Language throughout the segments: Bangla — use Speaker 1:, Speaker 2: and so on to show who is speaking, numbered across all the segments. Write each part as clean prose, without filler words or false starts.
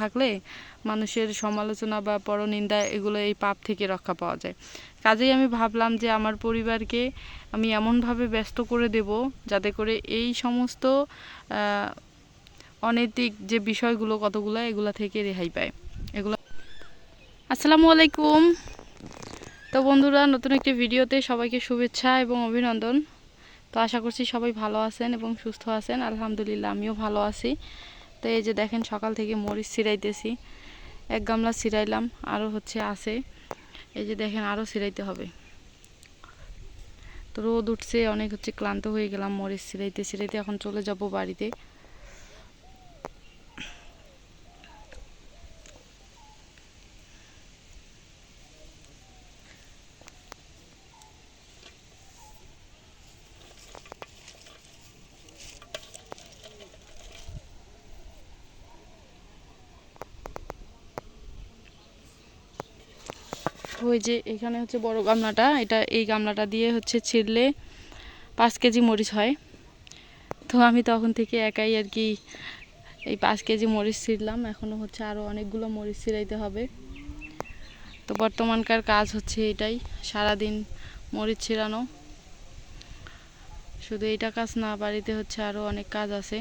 Speaker 1: থাকলে মানুষের সমালোচনা বা পরনিন্দা এগুলো এই পাপ থেকে রক্ষা পাওয়া যায়। কাজেই আমি ভাবলাম যে আমার পরিবারকে আমি এমনভাবে ব্যস্ত করে দেব যাতে করে এই সমস্ত অনৈতিক যে বিষয়গুলো কতগুলো এগুলো থেকে রেহাই পায়। এগুলো আসসালামু আলাইকুম। তো বন্ধুরা, নতুন একটি ভিডিওতে সবাইকে শুভেচ্ছা এবং অভিনন্দন। তো আশা করছি সবাই ভালো আছেন এবং সুস্থ আছেন। আলহামদুলিল্লাহ আমিও ভালো আছি। তো এই যে দেখেন, সকাল থেকে মরিচ ছিঁড়াইতেছি। এক গামলা ছিঁড়াইলাম, আরও আছে। এই যে দেখেন, আরও ছিঁড়াইতে হবে। তো রোদ উঠছে অনেক, ক্লান্ত হয়ে গেলাম মরিচ ছিঁড়াইতে ছিঁড়াইতে। এখন চলে যাব বাড়িতে। ওই যে এখানে বড় গামলাটা, এই গামলাটা দিয়ে ছিঁড়লে 5 কেজি মরিচ হয়। তো আমি তখন থেকে একাই আর কি এই 5 কেজি মরিচ ছিঁড়লাম। এখনও আরও অনেকগুলো মরিচ ছিঁড়াইতে হবে। তো বর্তমানকার কাজ এটাই, সারাদিন মরিচ ছিঁড়ানো। শুধু এইটা কাজ না, বাড়িতে আরও অনেক কাজ আছে।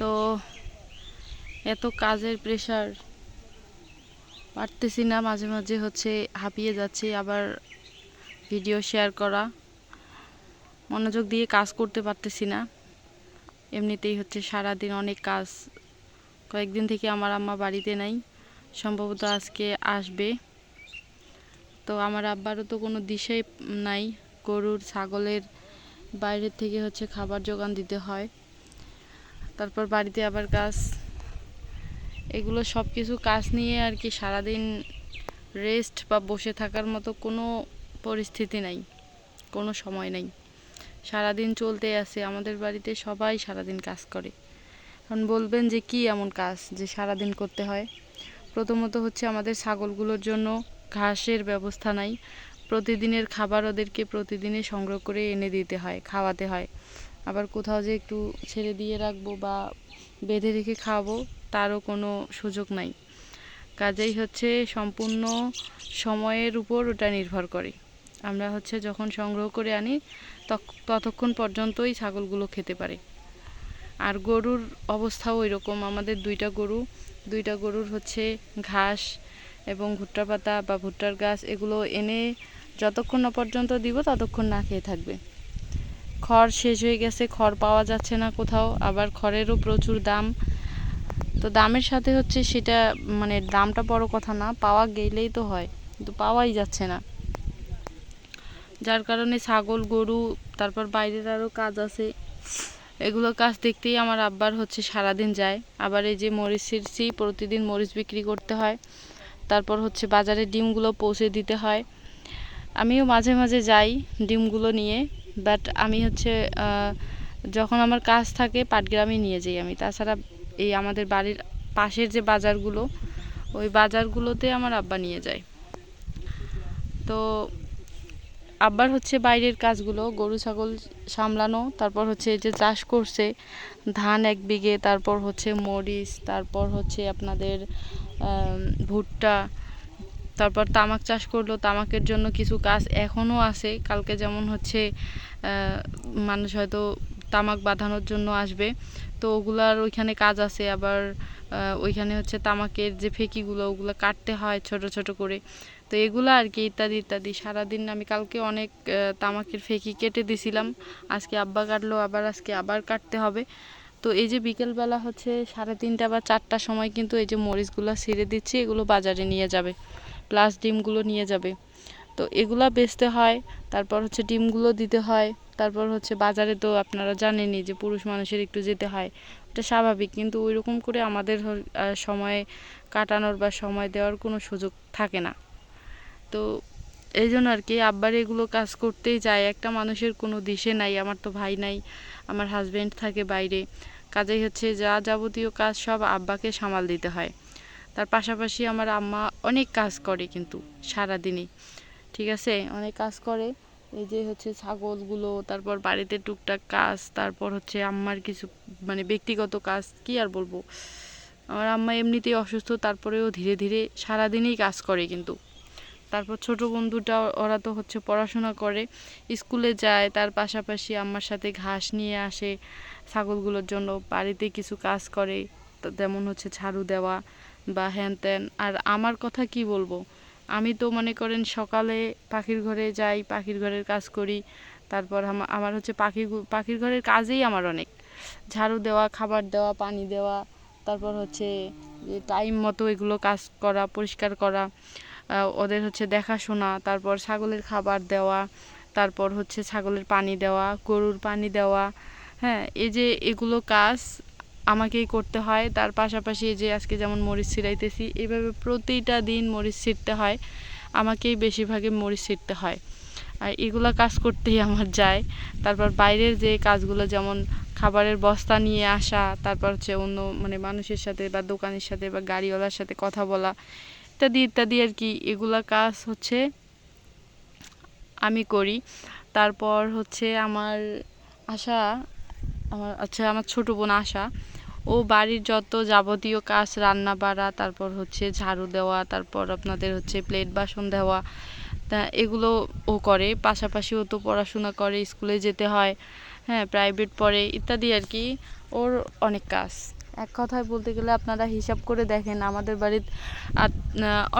Speaker 1: তো এত কাজের প্রেশার, পারতেছি না, মাঝে মাঝে হাঁপিয়ে যাচ্ছি। আবার ভিডিও শেয়ার করা, মনোযোগ দিয়ে কাজ করতে পারতেছি না। এমনিতেই সারাদিন অনেক কাজ। কয়েকদিন থেকে আমার আম্মা বাড়িতে নাই, সম্ভবত আজকে আসবে। তো আমার আব্বারও তো কোনো দিশাই নাই। গরুর ছাগলের বাইরের থেকে খাবার জোগান দিতে হয়, তারপর বাড়িতে আবার কাজ। এগুলো সব কিছু কাজ নিয়ে আর কি সারাদিন রেস্ট বা বসে থাকার মতো কোনো পরিস্থিতি নাই, কোনো সময় নাই। সারাদিন চলতে আছে। আমাদের বাড়িতে সবাই সারাদিন কাজ করে। এখন বলবেন যে কি এমন কাজ যে সারাদিন করতে হয়? প্রথমত আমাদের ছাগলগুলোর জন্য ঘাসের ব্যবস্থা নাই। প্রতিদিনের খাবার ওদেরকে প্রতিদিনই সংগ্রহ করে এনে দিতে হয়, খাওয়াতে হয়। আবার কোথাও যে একটু ছেড়ে দিয়ে রাখবো বা বেঁধে রেখে খাওয়াবো তারও কোনো সুযোগ নাই। কাজেই সম্পূর্ণ সময়ের উপর ওটা নির্ভর করে। আমরা যখন সংগ্রহ করে আনি ততক্ষণ পর্যন্তই ছাগলগুলো খেতে পারে। আর গরুর অবস্থাও ওই রকম। আমাদের দুইটা গরুর ঘাস এবং ভুট্টা পাতা বা ভুট্টার গাছ এগুলো এনে যতক্ষণ না পর্যন্ত দিব ততক্ষণ না খেয়ে থাকবে। খড় শেষ হয়ে গেছে, খড় পাওয়া যাচ্ছে না কোথাও। আবার খড়েরও প্রচুর দাম। তো দামের সাথে সেটা মানে দামটা বড় কথা না, পাওয়া গেলেই তো হয়, কিন্তু পাওয়াই যাচ্ছে না। যার কারণে ছাগল, গরু, তারপর বাইরের আরও কাজ আছে, এগুলো কাজ দেখতেই আমার আব্বার সারাদিন যায়। আবার এই যে মরিচ ছিঁড়ছি, প্রতিদিন মরিচ বিক্রি করতে হয়। তারপর বাজারে ডিমগুলো পৌঁছে দিতে হয়। আমিও মাঝে মাঝে যাই ডিমগুলো নিয়ে, বাট আমি যখন আমার কাজ থাকে পাটগ্রামে নিয়ে যাই আমি। তাছাড়া এই আমাদের বাড়ির পাশের যে বাজারগুলো, ওই বাজারগুলোতে আমার আব্বা নিয়ে যায়। তো আব্বার বাইরের কাজগুলো গরু ছাগল সামলানো, তারপর এই যে চাষ করছে ধান 1 বিঘে, তারপর মরিচ, তারপর আপনাদের ভুট্টা, তারপর তামাক চাষ করলো। তামাকের জন্য কিছু কাজ এখনও আছে। কালকে যেমন মানুষ হয়তো তামাক বাঁধানোর জন্য আসবে, তো ওগুলার ওইখানে কাজ আছে। আবার ওইখানে তামাকের যে ফেকিগুলো ওগুলো কাটতে হয় ছোট ছোট করে। তো এগুলো আর কি ইত্যাদি ইত্যাদি। সারাদিন আমি কালকে অনেক তামাকের ফেকি কেটে দিছিলাম, আজকে আব্বা কাটলো, আজকে আবার কাটতে হবে। তো এই যে বিকেলবেলা 3:30 বা 4টার সময় কিন্তু এই যে মরিচগুলো ছিঁড়ে দিচ্ছি, এগুলো বাজারে নিয়ে যাবে, প্লাস ডিমগুলো নিয়ে যাবে। তো এগুলা বেচতে হয়, তারপর ডিমগুলো দিতে হয়। তারপর বাজারে তো আপনারা জানেনই যে পুরুষ মানুষের একটু যেতে হয়, এটা স্বাভাবিক। কিন্তু ওইরকম করে আমাদের সময় কাটানোর বা সময় দেওয়ার কোনো সুযোগ থাকে না। তো এই জন্য আর কি আব্বার এগুলো কাজ করতেই যায়। একটা মানুষের কোনো দিশে নাই। আমার তো ভাই নাই, আমার হাজব্যান্ড থাকে বাইরে। কাজেই যা যাবতীয় কাজ সব আব্বাকে সামাল দিতে হয়। তার পাশাপাশি আমার আম্মা অনেক কাজ করে কিন্তু সারাদিনই, ঠিক আছে, অনেক কাজ করে। এই যে হচ্ছে ছাগলগুলো, তারপর বাড়িতে টুকটাক কাজ, তারপর হচ্ছে আম্মার কিছু মানে ব্যক্তিগত কাজ, কি আর বলবো। আমার আম্মা এমনিতেই অসুস্থ, তারপরেও ধীরে ধীরে সারাদিনই কাজ করে কিন্তু। তারপর ছোট বন্ধুটা, ওরা তো হচ্ছে পড়াশোনা করে, স্কুলে যায়, তার পাশাপাশি আম্মার সাথে ঘাস নিয়ে আসে ছাগলগুলোর জন্য, বাড়িতে কিছু কাজ করে, যেমন হচ্ছে ঝাড়ু দেওয়া বা হ্যান ত্যান। আর আমার কথা কি বলবো, আমি তো মনে করেন সকালে পাখির ঘরে যাই, পাখির ঘরের কাজ করি, তারপর আমার হচ্ছে পাখির ঘরের কাজেই আমার অনেক, ঝাড়ু দেওয়া, খাবার দেওয়া, পানি দেওয়া, তারপর হচ্ছে যে টাইম মতো এগুলো কাজ করা, পরিষ্কার করা, ওদের হচ্ছে দেখাশোনা, তারপর ছাগলের খাবার দেওয়া, তারপর হচ্ছে ছাগলের পানি দেওয়া, গরুর পানি দেওয়া। হ্যাঁ, এই যে এগুলো কাজ আমাকেই করতে হয়। তার পাশাপাশি এই যে আজকে যেমন মরিচ ছিঁড়াইতেছি, এইভাবে প্রতিটা দিন মরিচ ছিঁড়তে হয়, আমাকেই বেশিরভাগে মরিচ ছিঁড়তে হয়। আর এগুলা কাজ করতেই আমার যায়। তারপর বাইরের যে কাজগুলো, যেমন খাবারের বস্তা নিয়ে আসা, তারপর হচ্ছে অন্য মানে মানুষের সাথে বা দোকানের সাথে বা গাড়িওয়ালার সাথে কথা বলা, ইত্যাদি ইত্যাদি আর কি, এগুলা কাজ হচ্ছে আমি করি। তারপর হচ্ছে আমার আশা, আমার ছোট বোন আশা, ও বাড়ির যত যাবতীয় কাজ, রান্না বাড়া, তারপর হচ্ছে ঝাড়ু দেওয়া, তারপর আপনাদের হচ্ছে প্লেট বাসন দেওয়া, তা এগুলো ও করে। পাশাপাশি ও তো পড়াশোনা করে, স্কুলে যেতে হয়, হ্যাঁ, প্রাইভেট পড়ে, ইত্যাদি আর কি, ওর অনেক কাজ। এক কথায় বলতে গেলে আপনারা হিসাব করে দেখেন, আমাদের বাড়ির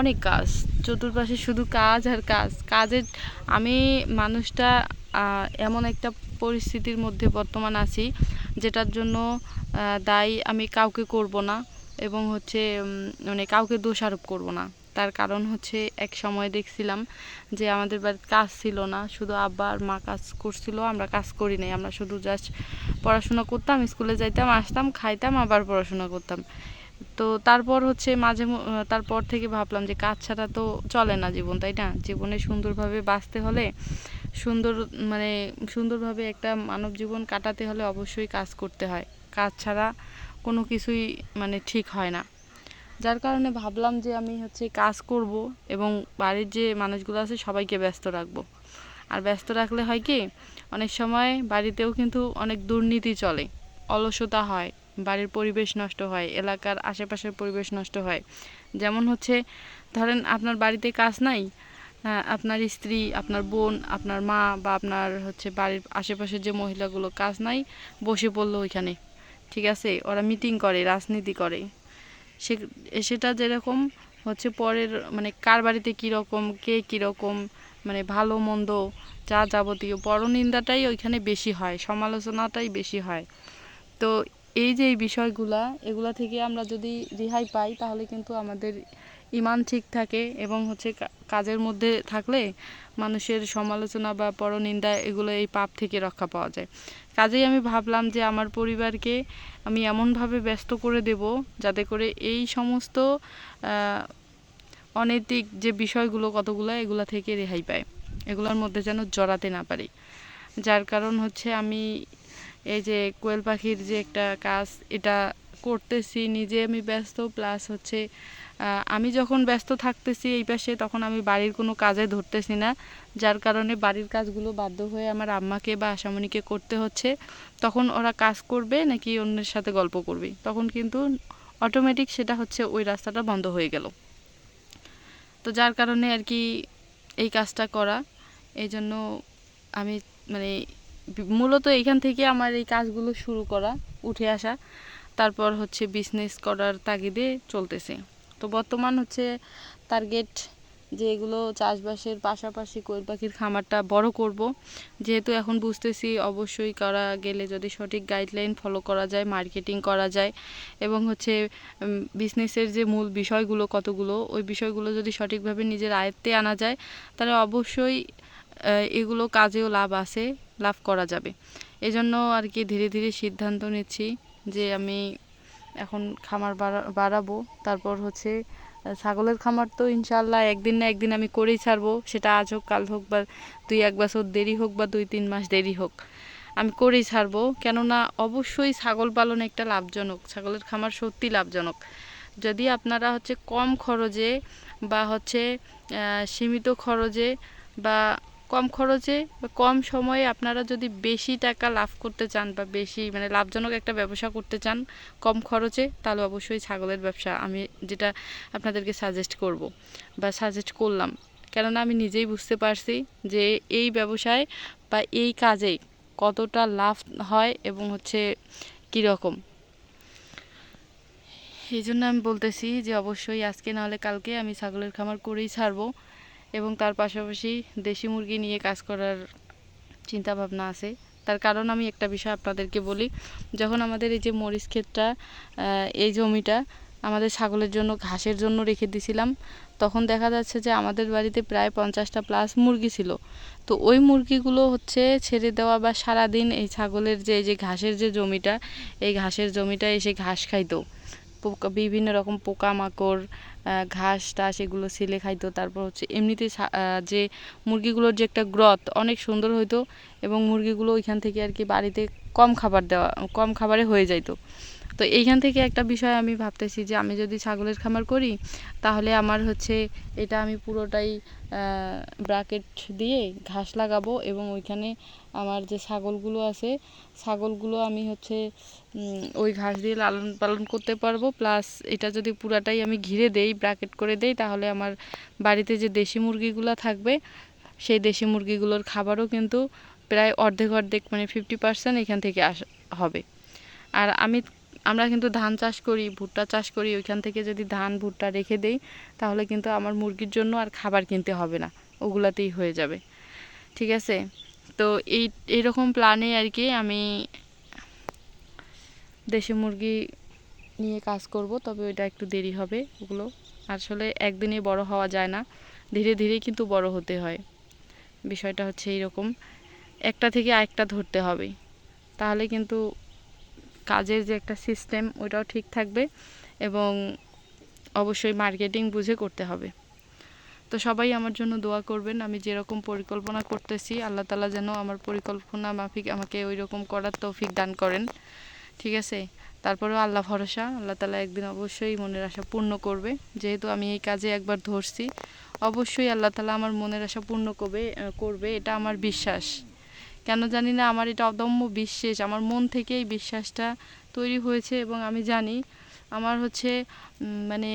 Speaker 1: অনেক কাজ, চতুর্পাশে শুধু কাজ আর কাজ। কাজের আমি মানুষটা এমন একটা পরিস্থিতির মধ্যে বর্তমান আছি, যেটার জন্য দায়ী আমি কাউকে করব না, এবং হচ্ছে মানে কাউকে দোষারোপ করব না। তার কারণ হচ্ছে এক সময় দেখছিলাম যে আমাদের বাড়িতে কাজ ছিল না, শুধু আব্বা আর মা কাজ করছিল, আমরা কাজ করি নাই, আমরা শুধু জাস্ট পড়াশোনা করতাম, স্কুলে যাইতাম, আসতাম, খাইতাম, আবার পড়াশোনা করতাম। তো তারপর হচ্ছে তারপর থেকে ভাবলাম যে কাজ ছাড়া তো চলে না জীবন, তাই না? জীবনে সুন্দরভাবে বাঁচতে হলে, সুন্দর মানে সুন্দরভাবে একটা মানব জীবন কাটাতে হলে অবশ্যই কাজ করতে হয়। কাজ ছাড়া কোনো কিছুই মানে ঠিক হয় না। যার কারণে ভাবলাম যে আমি হচ্ছে কাজ করব, এবং বাড়ির যে মানুষগুলো আছে সবাইকে ব্যস্ত রাখবো। আর ব্যস্ত রাখলে হয় কি, অনেক সময় বাড়িতেও কিন্তু অনেক দুর্নীতি চলে, অলসতা হয়, বাড়ির পরিবেশ নষ্ট হয়, এলাকার আশেপাশের পরিবেশ নষ্ট হয়। যেমন হচ্ছে ধরেন আপনার বাড়িতে কাজ নাই, আপনার স্ত্রী, আপনার বোন, আপনার মা বা আপনার হচ্ছে বাড়ির আশেপাশের যে মহিলাগুলো কাজ নাই, বসে পড়লো ওইখানে, ঠিক আছে, ওরা মিটিং করে, রাজনীতি করে, সে সেটা যেরকম হচ্ছে পরের মানে কার বাড়িতে কীরকম, কে কীরকম, মানে ভালো মন্দ যা যাবতীয় পরনিন্দাটাই ওইখানে বেশি হয়, সমালোচনাটাই বেশি হয়। তো এই যে এই বিষয়গুলা, এগুলা থেকে আমরা যদি রেহাই পাই, তাহলে কিন্তু আমাদের ইমান ঠিক থাকে, এবং হচ্ছে কাজের মধ্যে থাকলে মানুষের সমালোচনা বা পরনিন্দা, এগুলো এই পাপ থেকে রক্ষা পাওয়া যায়। কাজেই আমি ভাবলাম যে আমার পরিবারকে আমি এমনভাবে ব্যস্ত করে দেব, যাতে করে এই সমস্ত অনৈতিক যে বিষয়গুলো কতগুলো, এগুলা থেকে রেহাই পায়, এগুলোর মধ্যে যেন জড়াতে না পারি। যার কারণ হচ্ছে আমি এই যে কোয়েল পাখির যে একটা কাজ, এটা করতেছি, নিজে আমি ব্যস্ত, প্লাস হচ্ছে আমি যখন ব্যস্ত থাকতেছি এই পাশে, তখন আমি বাড়ির কোনো কাজে ধরতেছি না, যার কারণে বাড়ির কাজগুলো বাধ্য হয়ে আমার আম্মাকে বা আশামণিকে করতে হচ্ছে। তখন ওরা কাজ করবে নাকি অন্যের সাথে গল্প করবে, তখন কিন্তু অটোমেটিক সেটা হচ্ছে ওই রাস্তাটা বন্ধ হয়ে গেল। তো যার কারণে আর কি এই কাজটা করা, এই জন্য আমি মানে মূলত এইখান থেকে আমার এই কাজগুলো শুরু করা, উঠে আসা, তারপর হচ্ছে বিজনেস করার তাগিদে চলতেছে। তো বর্তমান হচ্ছে টার্গেট যে এগুলো চাষবাসের পাশাপাশি কোয়েল পাখির খামারটা বড় করব, যেহেতু এখন বুঝতেছি অবশ্যই করা গেলে যদি সঠিক গাইডলাইন ফলো করা যায়, মার্কেটিং করা যায়, এবং হচ্ছে বিজনেসের যে মূল বিষয়গুলো কতগুলো, ওই বিষয়গুলো যদি সঠিকভাবে নিজের আয়ত্তে আনা যায়, তাহলে অবশ্যই এগুলো কাজেও লাভ আছে, লাভ করা যাবে। এজন্য আর কি ধীরে ধীরে সিদ্ধান্ত নিচ্ছি যে আমি এখন খামার বাড়াবো। তারপর হচ্ছে ছাগলের খামার তো ইনশাল্লাহ একদিন না একদিন আমি করেই ছাড়বো, সেটা আজ হোক, কাল হোক, বা 2-1 বছর দেরি হোক, বা 2-3 মাস দেরি হোক, আমি করেই ছাড়বো। কেননা অবশ্যই ছাগল পালন একটা লাভজনক, ছাগলের খামার সত্যি লাভজনক। যদি আপনারা হচ্ছে কম খরচে বা হচ্ছে সীমিত খরচে বা কম খরচে বা কম সময়ে আপনারা যদি বেশি টাকা লাভ করতে চান বা বেশি মানে লাভজনক একটা ব্যবসা করতে চান কম খরচে, তাহলে অবশ্যই ছাগলের ব্যবসা আমি যেটা আপনাদেরকে সাজেস্ট করব বা সাজেস্ট করলাম। কেননা আমি নিজেই বুঝতে পারছি যে এই ব্যবসায় বা এই কাজে কতটা লাভ হয় এবং হচ্ছে কীরকম। এই জন্য আমি বলতেছি যে অবশ্যই আজকে নাহলে কালকে আমি ছাগলের খামার করেই ছাড়বো, এবং তার পাশাপাশি দেশি মুরগি নিয়ে কাজ করার চিন্তা ভাবনা আছে। তার কারণ আমি একটা বিষয় আপনাদেরকে বলি, যখন আমাদের এই যে মরিচ ক্ষেতটা এই জমিটা আমাদের ছাগলের জন্য ঘাসের জন্য রেখে দিয়েছিলাম, তখন দেখা যাচ্ছে যে আমাদের বাড়িতে প্রায় 50টা প্লাস মুরগি ছিল। তো ওই মুরগিগুলো হচ্ছে ছেড়ে দেওয়া বা সারাদিন এই ছাগলের যে এই যে ঘাসের যে জমিটা, এই ঘাসের জমিটা এসে ঘাস খাইতো, বিভিন্ন রকম পোকামাকড় ঘাস টাস এগুলো ছিলে খাইতো। তারপর হচ্ছে এমনিতে যে মুরগিগুলোর যে একটা গ্রোথ অনেক সুন্দর হইতো, এবং মুরগিগুলো ওইখান থেকে আর কি বাড়িতে কম খাবারে হয়ে যাইতো। তো এইখান থেকে একটা বিষয় আমি ভাবতেছি যে আমি যদি ছাগলের খামার করি, তাহলে আমার হচ্ছে এটা আমি পুরোটাই ব্রাকেট দিয়ে ঘাস লাগাবো, এবং ওইখানে আমার যে ছাগলগুলো আছে ছাগলগুলো আমি হচ্ছে ওই ঘাস দিয়ে লালন পালন করতে পারবো। প্লাস এটা যদি পুরাটাই আমি ঘিরে দেই, ব্রাকেট করে দেই, তাহলে আমার বাড়িতে যে দেশি মুরগিগুলো থাকবে সেই দেশি মুরগিগুলোর খাবারও কিন্তু প্রায় অর্ধেক মানে 50% এখান থেকে হবে। আর আমরা কিন্তু ধান চাষ করি, ভুট্টা চাষ করি, ওইখান থেকে যদি ধান ভুট্টা রেখে দেই, তাহলে কিন্তু আমার মুরগির জন্য আর খাবার কিনতে হবে না, ওগুলাতেই হয়ে যাবে। ঠিক আছে, তো এইরকম প্ল্যানে আর কি আমি দেশি মুরগি নিয়ে কাজ করব। তবে ওইটা একটু দেরি হবে, ওগুলো আসলে একদিনে বড় হওয়া যায় না, ধীরে ধীরে কিন্তু বড় হতে হয়। বিষয়টা হচ্ছে এইরকম, একটা থেকে আরেকটা ধরতে হবে, তাহলে কিন্তু কাজের যে একটা সিস্টেম ওইটাও ঠিক থাকবে, এবং অবশ্যই মার্কেটিং বুঝে করতে হবে। তো সবাই আমার জন্য দোয়া করবেন। আমি যেরকম পরিকল্পনা করতেছি আল্লাহ তাআলা যেন আমার পরিকল্পনা মাফিক আমাকে ওই রকম করার তৌফিক দান করেন। ঠিক আছে, তারপরেও আল্লাহ ভরসা, আল্লাহ তাআলা একদিন অবশ্যই মনের আশা পূর্ণ করবে। যেহেতু আমি এই কাজে একবার ধরছি, অবশ্যই আল্লাহ তাআলা আমার মনের আশা পূর্ণ করবে, এটা আমার বিশ্বাস। কেন জানি না, আমার এটা অদম্য বিশ্বাস, আমার মন থেকে এই বিশ্বাসটা তৈরি হয়েছে, এবং আমি জানি আমার হচ্ছে মানে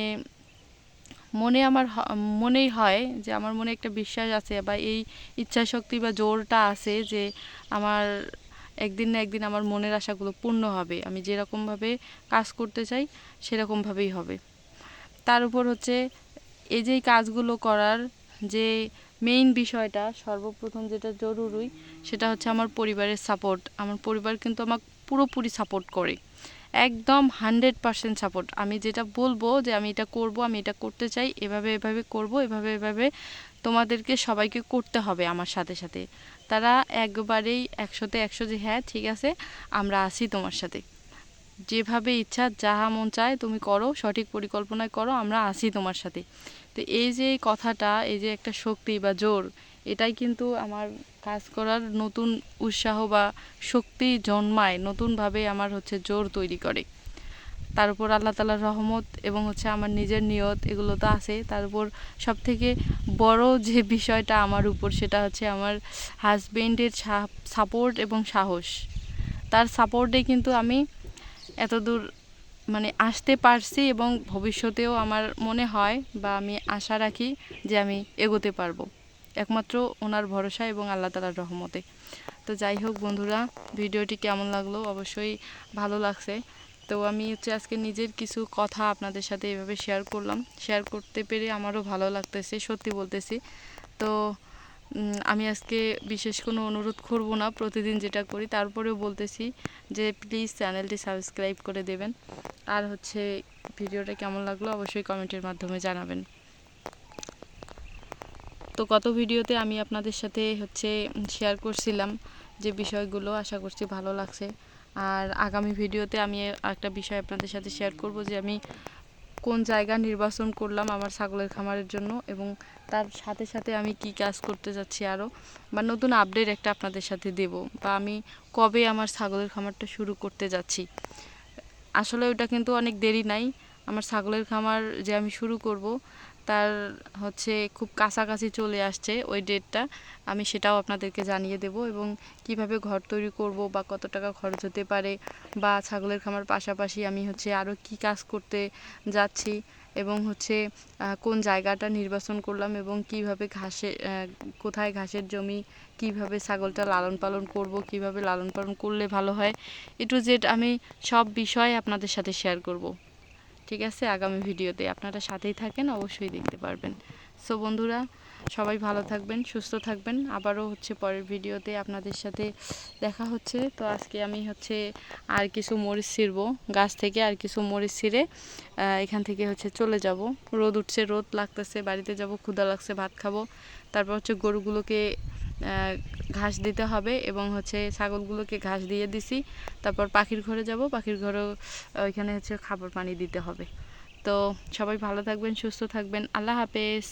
Speaker 1: মনেই হয় যে আমার মনে একটা বিশ্বাস আছে, বা এই ইচ্ছাশক্তি বা জোরটা আছে যে আমার একদিন না একদিন আমার মনের আশাগুলো পূর্ণ হবে। আমি যেরকমভাবে কাজ করতে চাই সেরকমভাবেই হবে। তার উপর হচ্ছে এই যে কাজগুলো করার যে মেইন বিষয়টা, সর্বপ্রথম যেটা জরুরি সেটা হচ্ছে আমার পরিবারের সাপোর্ট। আমার পরিবার কিন্তু আমাকে পুরোপুরি সাপোর্ট করে, একদম 100% সাপোর্ট। আমি যেটা বলবো যে আমি এটা করব, আমি এটা করতে চাই, এভাবে করব, এভাবে তোমাদেরকে সবাইকে করতে হবে আমার সাথে সাথে, তারা একবারেই 100তে 100 যে হ্যাঁ ঠিক আছে আমরা আছি তোমার সাথে, যেভাবে ইচ্ছা যাহা মন চায় তুমি করো, সঠিক পরিকল্পনায় করো, আমরা আছি তোমার সাথে। তো এই যে কথাটা, এই যে একটা শক্তি বা জোর, এটাই কিন্তু আমার কাজ করার নতুন উৎসাহ বা শক্তি জন্মায়, নতুনভাবে আমার হচ্ছে জোর তৈরি করে। তার উপর আল্লাহ তাআলার রহমত এবং হচ্ছে আমার নিজের নিয়ত, এগুলো তো আছে। তার উপর সবথেকে বড় যে বিষয়টা আমার উপর, সেটা হচ্ছে আমার হাজবেন্ডের সাপোর্ট এবং সাহস। তার সাপোর্টে কিন্তু আমি এতদূর মানে আসতে পারছি, এবং ভবিষ্যতেও আমার মনে হয় বা আমি আশা রাখি যে আমি এগোতে পারবো, একমাত্র ওনার ভরসা এবং আল্লাহ তাআলার রহমতে। তো যাই হোক বন্ধুরা, ভিডিওটি কেমন লাগলো, অবশ্যই ভালো লাগছে। তো আমি হচ্ছে আজকে নিজের কিছু কথা আপনাদের সাথে এভাবে শেয়ার করলাম, শেয়ার করতে পেরে আমারও ভালো লাগতেছে, সত্যি বলতেছি। তো আমি আজকে বিশেষ কোনো অনুরোধ করব না, প্রতিদিন যেটা করি, তারপরেও বলতেছি যে প্লিজ চ্যানেলটি সাবস্ক্রাইব করে দেবেন, আর হচ্ছে ভিডিওটা কেমন লাগলো অবশ্যই কমেন্টের মাধ্যমে জানাবেন। তো গত ভিডিওতে আমি আপনাদের সাথে হচ্ছে শেয়ার করছিলাম যে বিষয়গুলো, আশা করছি ভালো লাগছে। আর আগামী ভিডিওতে আমি একটা বিষয় আপনাদের সাথে শেয়ার করব যে আমি কোন জায়গা নির্বাচন করলাম আমার ছাগলের খামারের জন্য, এবং তার সাথে সাথে আমি কি কাজ করতে যাচ্ছি আরও, বা নতুন আপডেট একটা আপনাদের সাথে দেব, বা আমি কবে আমার ছাগলের খামারটা শুরু করতে যাচ্ছি। আসলে ওটা কিন্তু অনেক দেরি নাই, আমার ছাগলের খামার যে আমি শুরু করব তার হচ্ছে খুব কাছাকাছি চলে আসছে ওই ডেটটা, আমি সেটাও আপনাদেরকে জানিয়ে দেব, এবং কিভাবে ঘর তৈরি করব বা কত টাকা খরচ হতে পারে, বা ছাগলের খামার পাশাপাশি আমি হচ্ছে আরও কি কাজ করতে যাচ্ছি, এবং হচ্ছে কোন জায়গাটা নির্বাচন করলাম, এবং কিভাবে কোথায় ঘাসের জমি, কিভাবে ছাগলটা লালন পালন করব, কিভাবে লালন পালন করলে ভালো হয়, A to Z আমি সব বিষয় আপনাদের সাথে শেয়ার করব। ঠিক আছে, আগামী ভিডিওতে আপনারা সাথেই থাকেন, অবশ্যই দেখতে পারবেন। সো বন্ধুরা, সবাই ভালো থাকবেন, সুস্থ থাকবেন। আবারও হচ্ছে পরের ভিডিওতে আপনাদের সাথে দেখা হচ্ছে। তো আজকে আমি হচ্ছে আর কিছু মরিচ ছিঁড়বো গাছ থেকে, আর কিছু মরিচ ছিঁড়ে এখান থেকে হচ্ছে চলে যাব। রোদ উঠছে, রোদ লাগতেছে, বাড়িতে যাব, ক্ষুধা লাগছে, ভাত খাবো। তারপর হচ্ছে গরুগুলোকে ঘাস দিতে হবে, এবং হচ্ছে ছাগলগুলোকে ঘাস দিয়ে দিছি। তারপর পাখির ঘরে যাব, পাখির ঘরেও ওইখানে হচ্ছে খাবার পানি দিতে হবে। তো সবাই ভালো থাকবেন, সুস্থ থাকবেন। আল্লাহ হাফেজ।